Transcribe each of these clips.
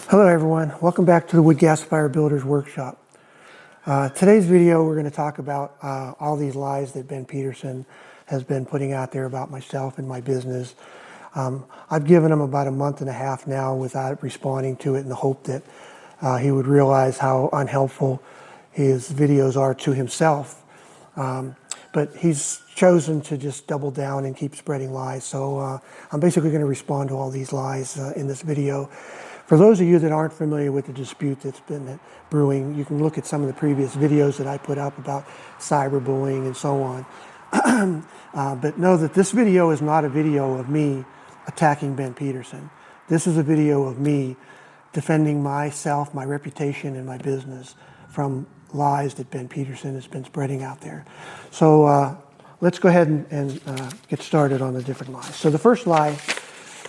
Hello everyone, welcome back to the Wood Gasifier Builders Workshop. Today's video we're going to talk about all these lies that Ben Peterson has been putting out there about myself and my business. I've given him about a month and a half now without responding to it in the hope that he would realize how unhelpful his videos are to himself. But he's chosen to just double down and keep spreading lies. So I'm basically going to respond to all these lies in this video. For those of you that aren't familiar with the dispute that's been brewing, you can look at some of the previous videos that I put up about cyberbullying and so on. But know that this video is not a video of me attacking Ben Peterson. This is a video of me defending myself, my reputation, and my business from lies that Ben Peterson has been spreading out there. So let's go ahead and get started on the different lies. So the first lie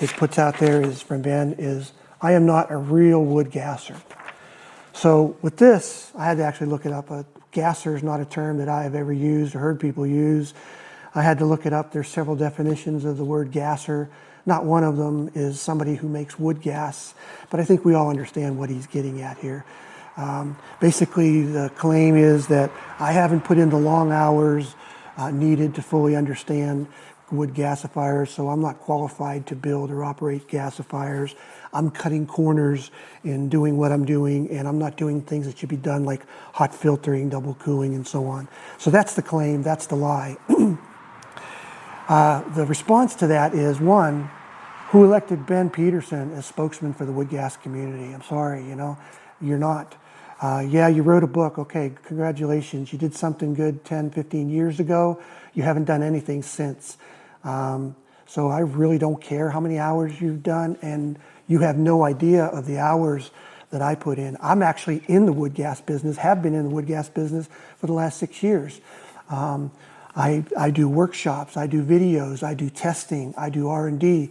it puts out there is from Ben is, I am not a real wood gasser. So with this, I had to actually look it up. A gasser is not a term that I have ever used or heard people use. I had to look it up. There's several definitions of the word gasser. Not one of them is somebody who makes wood gas, but I think we all understand what he's getting at here. Basically, the claim is that I haven't put in the long hours needed to fully understand wood gasifiers, so I'm not qualified to build or operate gasifiers. I'm cutting corners in doing what I'm doing, and I'm not doing things that should be done like hot filtering, double cooling, and so on. So that's the claim, that's the lie. The response to that is, one, who elected Ben Peterson as spokesman for the wood gas community? I'm sorry, you're not. Yeah, you wrote a book. Okay, congratulations. You did something good 10, 15 years ago. You haven't done anything since. So I really don't care how many hours you've done, and you have no idea of the hours that I put in. I'm actually in the wood gas business, have been in the wood gas business for the last 6 years. I do workshops, I do videos, I do testing, I do R&D.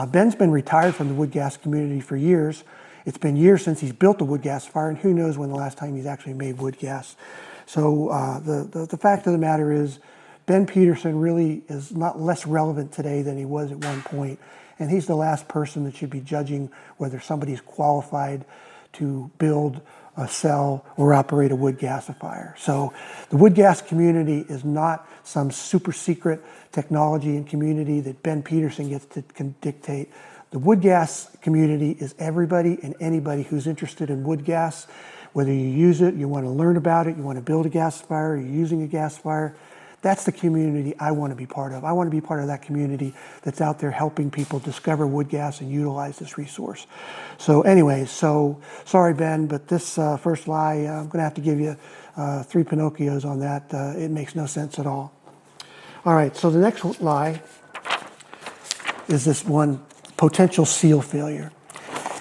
Ben's been retired from the wood gas community for years. It's been years since he's built a wood gasifier, and who knows when the last time he's actually made wood gas. So the fact of the matter is, Ben Peterson really is not less relevant today than he was at one point, and he's the last person that should be judging whether somebody's qualified to build, sell, or operate a wood gasifier. So the wood gas community is not some super secret technology and community that Ben Peterson gets to dictate. The wood gas community is everybody and anybody who's interested in wood gas, whether you use it, you want to learn about it, you want to build a gasifier, you're using a gasifier. That's the community I want to be part of. I want to be part of that community that's out there helping people discover wood gas and utilize this resource. So anyways, so sorry, Ben, but this first lie, I'm going to have to give you 3 Pinocchios on that. It makes no sense at all. All right, so the next lie is this one, potential seal failure.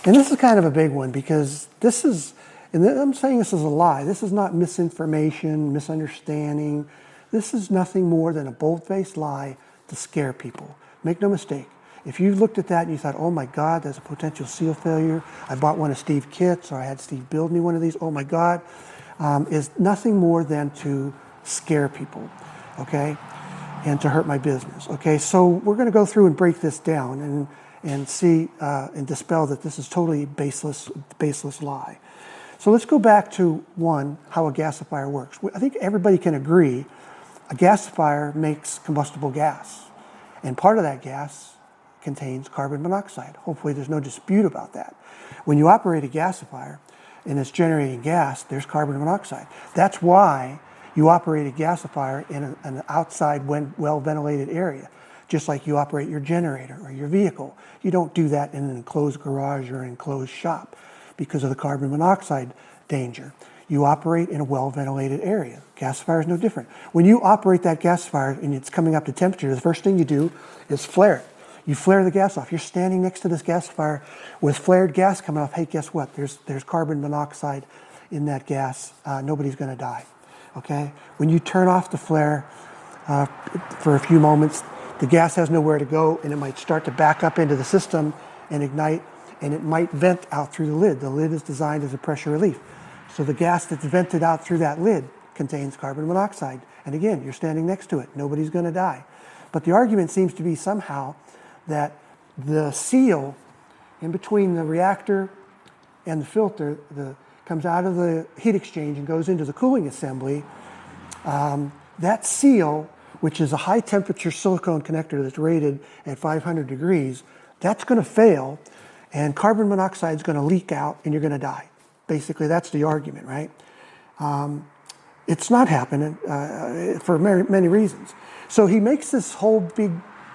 And this is kind of a big one because this is, and I'm saying this is a lie. This is not misinformation, misunderstanding. This is nothing more than a bold-faced lie to scare people. Make no mistake. If you looked at that and you thought, oh my God, there's a potential seal failure, I bought one of Steve's kits, or I had Steve build me one of these, oh my God, is nothing more than to scare people, okay, and to hurt my business, okay? So we're going to go through and break this down and see and dispel that this is totally baseless lie. So let's go back to, one, how a gasifier works. I think everybody can agree a gasifier makes combustible gas, and part of that gas contains carbon monoxide. Hopefully there's no dispute about that. When you operate a gasifier and it's generating gas, there's carbon monoxide. That's why you operate a gasifier in an outside, well-ventilated area, just like you operate your generator or your vehicle. You don't do that in an enclosed garage or an enclosed shop because of the carbon monoxide danger. You operate in a well-ventilated area. Gasifier is no different. When you operate that gasifier and it's coming up to temperature, the first thing you do is flare it. You flare the gas off. You're standing next to this gasifier with flared gas coming off. Hey, guess what? There's carbon monoxide in that gas. Nobody's going to die. Okay? When you turn off the flare for a few moments, the gas has nowhere to go, and it might start to back up into the system and ignite, and it might vent out through the lid. The lid is designed as a pressure relief. So the gas that's vented out through that lid contains carbon monoxide. And again, you're standing next to it. Nobody's going to die. But the argument seems to be somehow that the seal in between the reactor and the filter comes out of the heat exchange and goes into the cooling assembly, that seal, which is a high temperature silicone connector that's rated at 500 degrees, that's going to fail, and carbon monoxide is going to leak out and you're going to die. Basically, that's the argument, right? It's not happening for many reasons. So he makes this whole big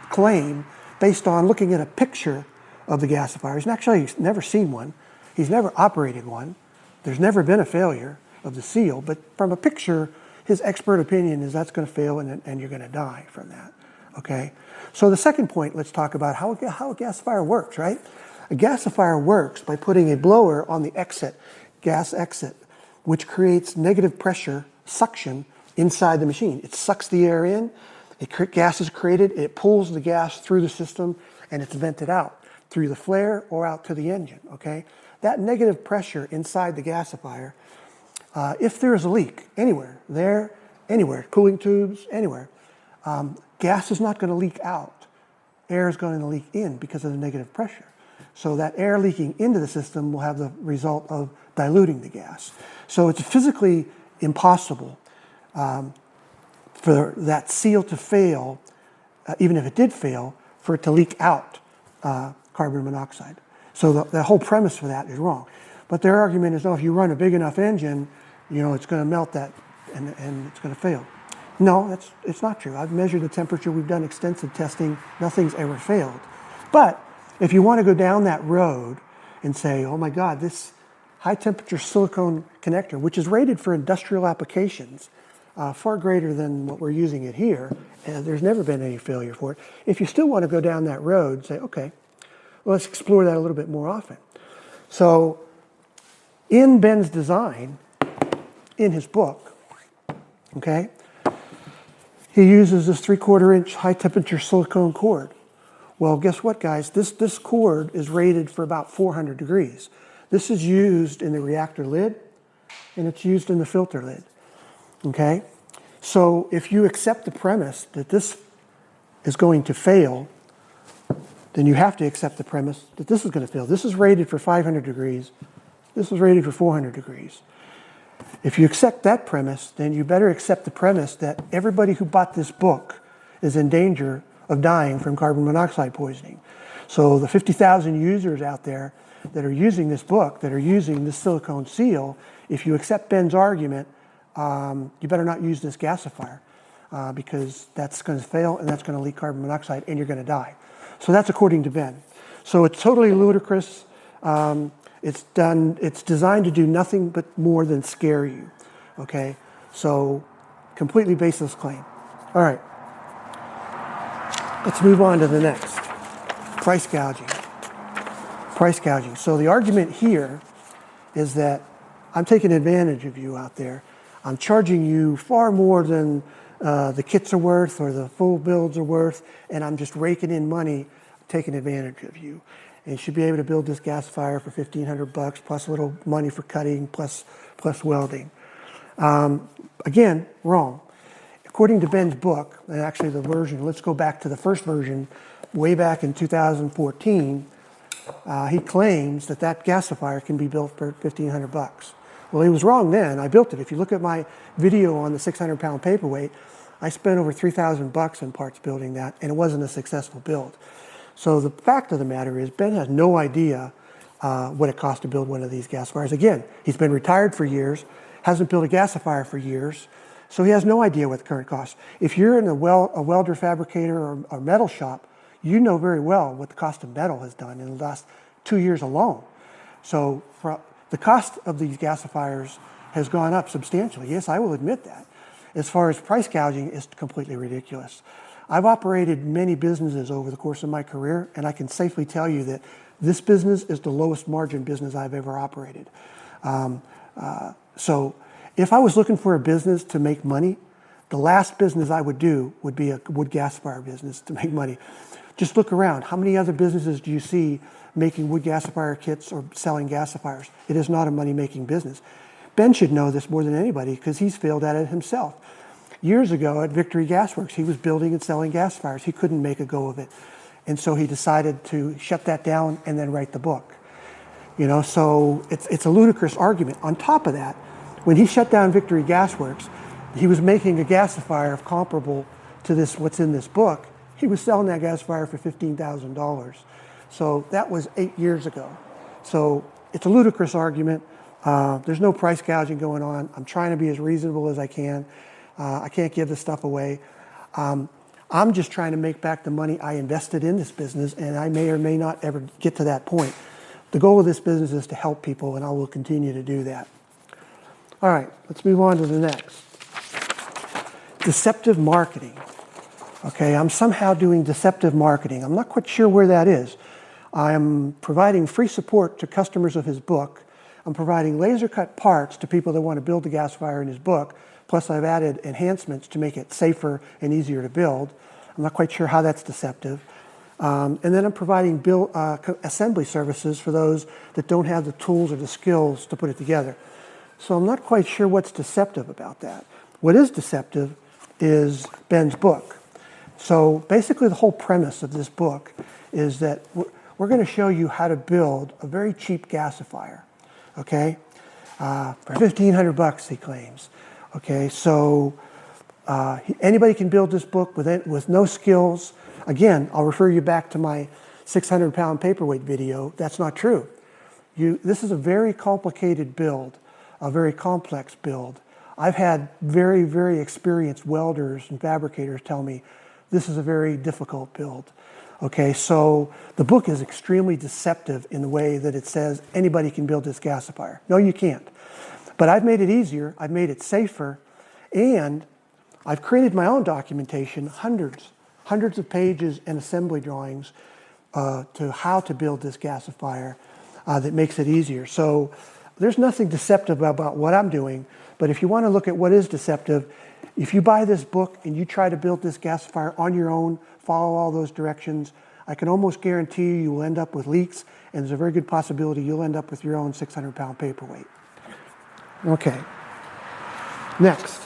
claim based on looking at a picture of the gasifier. He's never seen one. He's never operated one. There's never been a failure of the seal, but from a picture, his expert opinion is that's going to fail and you're going to die from that, okay? So the second point, let's talk about how a gasifier works, right? A gasifier works by putting a blower on the exit, gas exit, which creates negative pressure suction inside the machine. It sucks the air in, gas is created, it pulls the gas through the system, and it's vented out through the flare or out to the engine, okay? That negative pressure inside the gasifier, if there is a leak anywhere, cooling tubes, anywhere, gas is not going to leak out. Air is going to leak in because of the negative pressure. So that air leaking into the system will have the result of diluting the gas. So it's physically impossible for that seal to fail, even if it did fail, for it to leak out carbon monoxide. So the whole premise for that is wrong. But their argument is, no, if you run a big enough engine, it's going to melt that and it's going to fail. No, it's not true. I've measured the temperature. We've done extensive testing. Nothing's ever failed. But if you want to go down that road and say, oh my God, this high temperature silicone connector, which is rated for industrial applications, far greater than what we're using it here, and there's never been any failure for it. If you still want to go down that road, say, okay, well, let's explore that a little bit more often. So in Ben's design, in his book, okay, he uses this 3/4 inch high temperature silicone cord. Well, guess what, guys? This cord is rated for about 400 degrees. This is used in the reactor lid, and it's used in the filter lid, okay? So if you accept the premise that this is going to fail, then you have to accept the premise that this is going to fail. This is rated for 500 degrees. This is rated for 400 degrees. If you accept that premise, then you better accept the premise that everybody who bought this book is in danger of dying from carbon monoxide poisoning. So the 50,000 users out there that are using this book, that are using this silicone seal, if you accept Ben's argument, you better not use this gasifier because that's going to fail and that's going to leak carbon monoxide and you're going to die. So that's according to Ben. So it's totally ludicrous. It's designed to do nothing but more than scare you, okay? So completely baseless claim. All right. Let's move on to the next. Price gouging. Price gouging. So the argument here is that I'm taking advantage of you out there. I'm charging you far more than the kits are worth or the full builds are worth, and I'm just raking in money, taking advantage of you. And you should be able to build this gasifier for $1,500 plus a little money for cutting plus welding. Again, wrong. According to Ben's book, and actually the version, let's go back to the first version, way back in 2014, he claims that gasifier can be built for $1,500. Well, he was wrong then. I built it. If you look at my video on the 600-pound paperweight, I spent over $3,000 in parts building that, and it wasn't a successful build. So the fact of the matter is, Ben has no idea what it costs to build one of these gasifiers. Again, he's been retired for years, hasn't built a gasifier for years, so he has no idea what the current cost. If you're in a welder, fabricator, or metal shop, you know very well what the cost of metal has done in the last 2 years alone. So the cost of these gasifiers has gone up substantially. Yes, I will admit that. As far as price gouging, it's completely ridiculous. I've operated many businesses over the course of my career, and I can safely tell you that this business is the lowest margin business I've ever operated. So if I was looking for a business to make money, the last business I would do would be a wood gasifier business to make money. Just look around. How many other businesses do you see making wood gasifier kits or selling gasifiers? It is not a money-making business. Ben should know this more than anybody because he's failed at it himself. Years ago at Victory Gasworks, he was building and selling gasifiers. He couldn't make a go of it. And so he decided to shut that down and then write the book. So it's a ludicrous argument. On top of that, when he shut down Victory Gas Works, he was making a gasifier comparable to what's in this book. He was selling that gasifier for $15,000. So that was 8 years ago. So it's a ludicrous argument. There's no price gouging going on. I'm trying to be as reasonable as I can. I can't give this stuff away. I'm just trying to make back the money I invested in this business, and I may or may not ever get to that point. The goal of this business is to help people, and I will continue to do that. All right, let's move on to the next. Deceptive marketing. Okay, I'm somehow doing deceptive marketing. I'm not quite sure where that is. I'm providing free support to customers of his book. I'm providing laser cut parts to people that want to build the gasifier in his book. Plus, I've added enhancements to make it safer and easier to build. I'm not quite sure how that's deceptive. And then I'm providing assembly services for those that don't have the tools or the skills to put it together. So I'm not quite sure what's deceptive about that. What is deceptive is Ben's book. So basically the whole premise of this book is that we're going to show you how to build a very cheap gasifier, okay? For $1,500, he claims. Okay, so anybody can build this book with no skills. Again, I'll refer you back to my 600-pound paperweight video. That's not true. This is a very complicated build, a very complex build. I've had very, very experienced welders and fabricators tell me this is a very difficult build. Okay, so the book is extremely deceptive in the way that it says anybody can build this gasifier. No, you can't. But I've made it easier, I've made it safer, and I've created my own documentation, hundreds of pages and assembly drawings to how to build this gasifier that makes it easier. So there's nothing deceptive about what I'm doing, but if you want to look at what is deceptive, if you buy this book and you try to build this gasifier on your own, follow all those directions, I can almost guarantee you will end up with leaks, and there's a very good possibility you'll end up with your own 600-pound paperweight. Okay, next.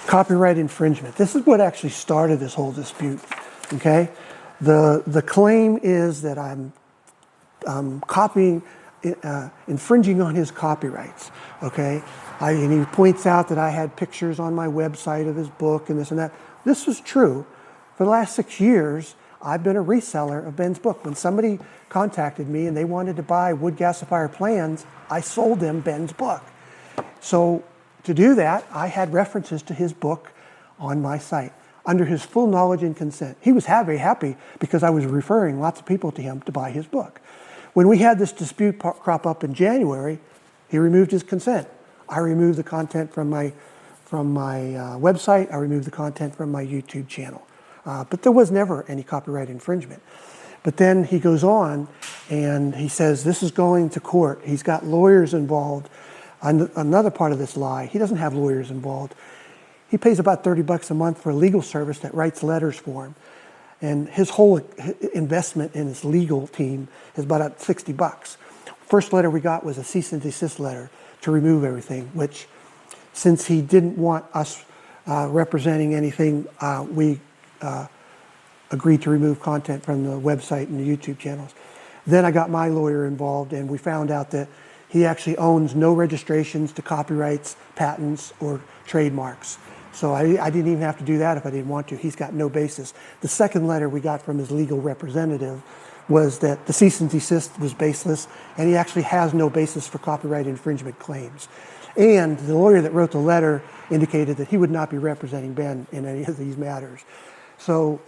Copyright infringement. This is what actually started this whole dispute, okay? The claim is that I'm copying, infringing on his copyrights, okay? And he points out that I had pictures on my website of his book and this and that. This was true. For the last 6 years, I've been a reseller of Ben's book. When somebody contacted me and they wanted to buy wood gasifier plans, I sold them Ben's book. So to do that, I had references to his book on my site under his full knowledge and consent. He was very happy because I was referring lots of people to him to buy his book. When we had this dispute crop up in January, he removed his consent. I removed the content from my website. I removed the content from my YouTube channel. But there was never any copyright infringement. But then he goes on and he says, this is going to court. He's got lawyers involved. Another part of this lie, he doesn't have lawyers involved. He pays about $30 a month for a legal service that writes letters for him. And his whole investment in his legal team is about $60. First letter we got was a cease and desist letter to remove everything, which since he didn't want us representing anything, we agreed to remove content from the website and the YouTube channels. Then I got my lawyer involved, and we found out that he actually owns no registrations to copyrights, patents, or trademarks. So I didn't even have to do that if I didn't want to. He's got no basis. The second letter we got from his legal representative was that the cease and desist was baseless, and he actually has no basis for copyright infringement claims. And the lawyer that wrote the letter indicated that he would not be representing Ben in any of these matters. So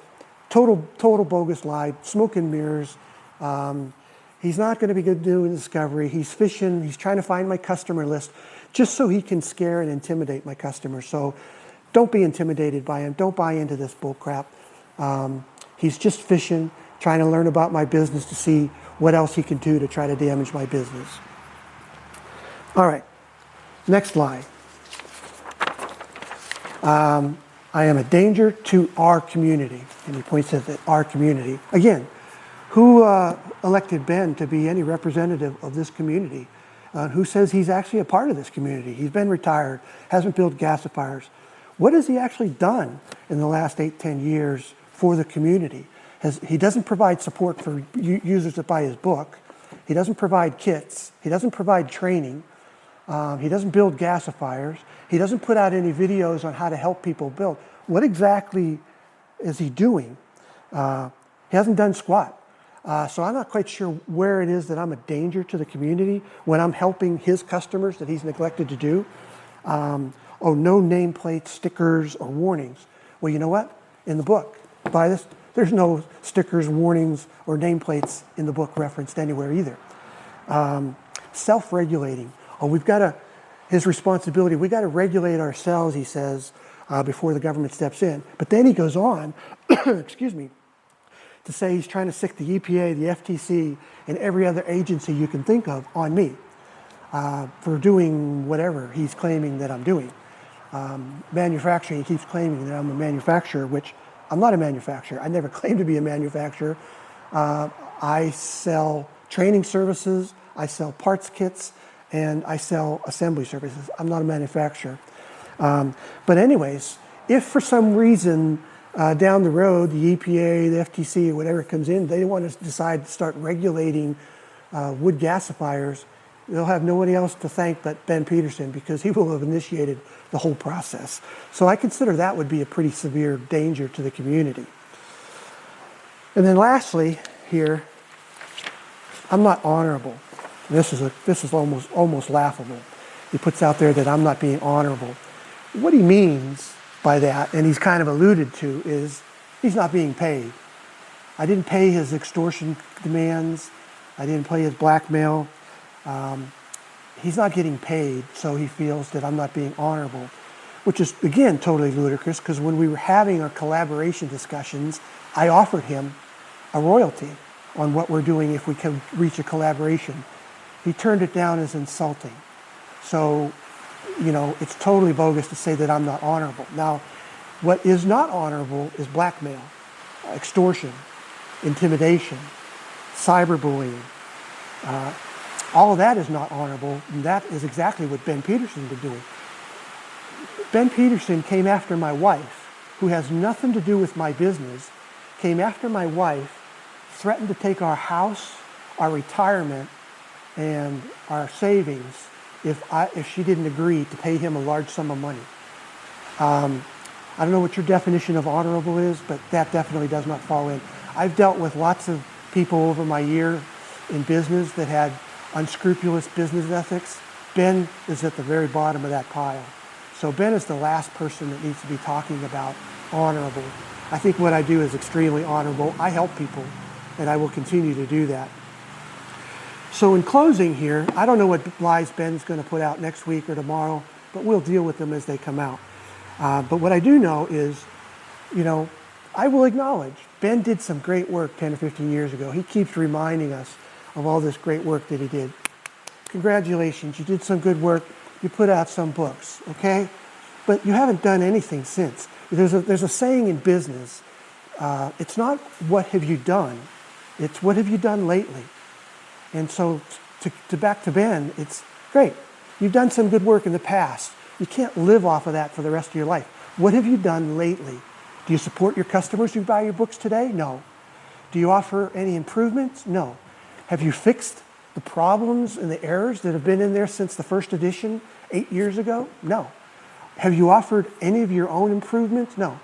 total bogus lie, smoke and mirrors. He's not going to be good doing discovery. He's fishing. He's trying to find my customer list just so he can scare and intimidate my customers. So don't be intimidated by him. Don't buy into this bull crap. He's just fishing, trying to learn about my business to see what else he can do to try to damage my business. All right, next lie. I am a danger to our community. And he points at our community. Again, who elected Ben to be any representative of this community? Who says he's actually a part of this community? He's been retired, hasn't built gasifiers. What has he actually done in the last 8-10 years for the community? He doesn't provide support for users that buy his book. He doesn't provide kits. He doesn't provide training. He doesn't build gasifiers. He doesn't put out any videos on how to help people build. What exactly is he doing? He hasn't done squat. So I'm not quite sure where it is that I'm a danger to the community when I'm helping his customers that he's neglected to do. Oh, no nameplates, stickers, or warnings. Well, you know what? In the book, buy this. There's no stickers, warnings, or nameplates in the book referenced anywhere either. Self-regulating. Oh, his responsibility, we got to regulate ourselves, he says, before the government steps in. But then he goes on, excuse me, to say he's trying to stick the EPA, the FTC, and every other agency you can think of on me for doing whatever he's claiming that I'm doing. Manufacturing, he keeps claiming that I'm a manufacturer, which I'm not a manufacturer. I never claimed to be a manufacturer. I sell training services, I sell parts kits, and I sell assembly services. I'm not a manufacturer. But anyways, if for some reason down the road, the EPA, the FTC, or whatever comes in, they want to decide to start regulating wood gasifiers, they'll have nobody else to thank but Ben Peterson, because he will have initiated the whole process. So I consider that would be a pretty severe danger to the community. And then lastly here, I'm not honorable. This is almost laughable. He puts out there that I'm not being honorable. What he means by that, and he's kind of alluded to, is he's not being paid. I didn't pay his extortion demands. I didn't pay his blackmail. He's not getting paid, so he feels that I'm not being honorable, which is, again, totally ludicrous, because when we were having our collaboration discussions, I offered him a royalty on what we're doing if we can reach a collaboration. He turned it down as insulting. So, it's totally bogus to say that I'm not honorable. Now, what is not honorable is blackmail, extortion, intimidation, cyberbullying. All of that is not honorable, and that is exactly what Ben Peterson's been doing. Ben Peterson came after my wife, who has nothing to do with my business, came after my wife, threatened to take our house, our retirement, and our savings if she didn't agree to pay him a large sum of money. I don't know what your definition of honorable is, but that definitely does not fall in. I've dealt with lots of people over my year in business that had unscrupulous business ethics. Ben is at the very bottom of that pile. So Ben is the last person that needs to be talking about honorable. I think what I do is extremely honorable. I help people, and I will continue to do that. So in closing here, I don't know what lies Ben's going to put out next week or tomorrow, but we'll deal with them as they come out. But what I do know is, I will acknowledge Ben did some great work 10 or 15 years ago. He keeps reminding us of all this great work that he did. Congratulations, you did some good work. You put out some books, okay? But you haven't done anything since. There's a saying in business, it's not what have you done, it's what have you done lately. And so to back to Ben, it's great. You've done some good work in the past. You can't live off of that for the rest of your life. What have you done lately? Do you support your customers who buy your books today? No. Do you offer any improvements? No. Have you fixed the problems and the errors that have been in there since the first edition 8 years ago? No. Have you offered any of your own improvements? No.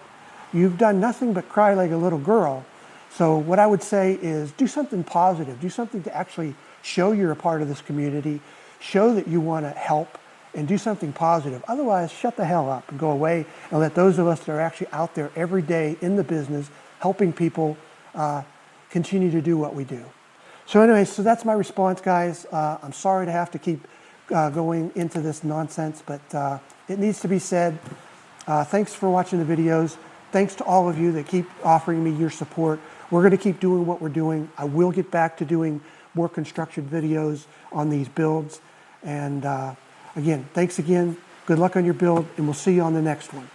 You've done nothing but cry like a little girl. So what I would say is do something positive. Do something to actually show you're a part of this community, show that you want to help, and do something positive. Otherwise, shut the hell up and go away and let those of us that are actually out there every day in the business helping people continue to do what we do. So anyway, so that's my response, guys. I'm sorry to have to keep going into this nonsense, but it needs to be said. Thanks for watching the videos. Thanks to all of you that keep offering me your support. We're going to keep doing what we're doing. I will get back to doing more construction videos on these builds. And again, thanks again. Good luck on your build, and we'll see you on the next one.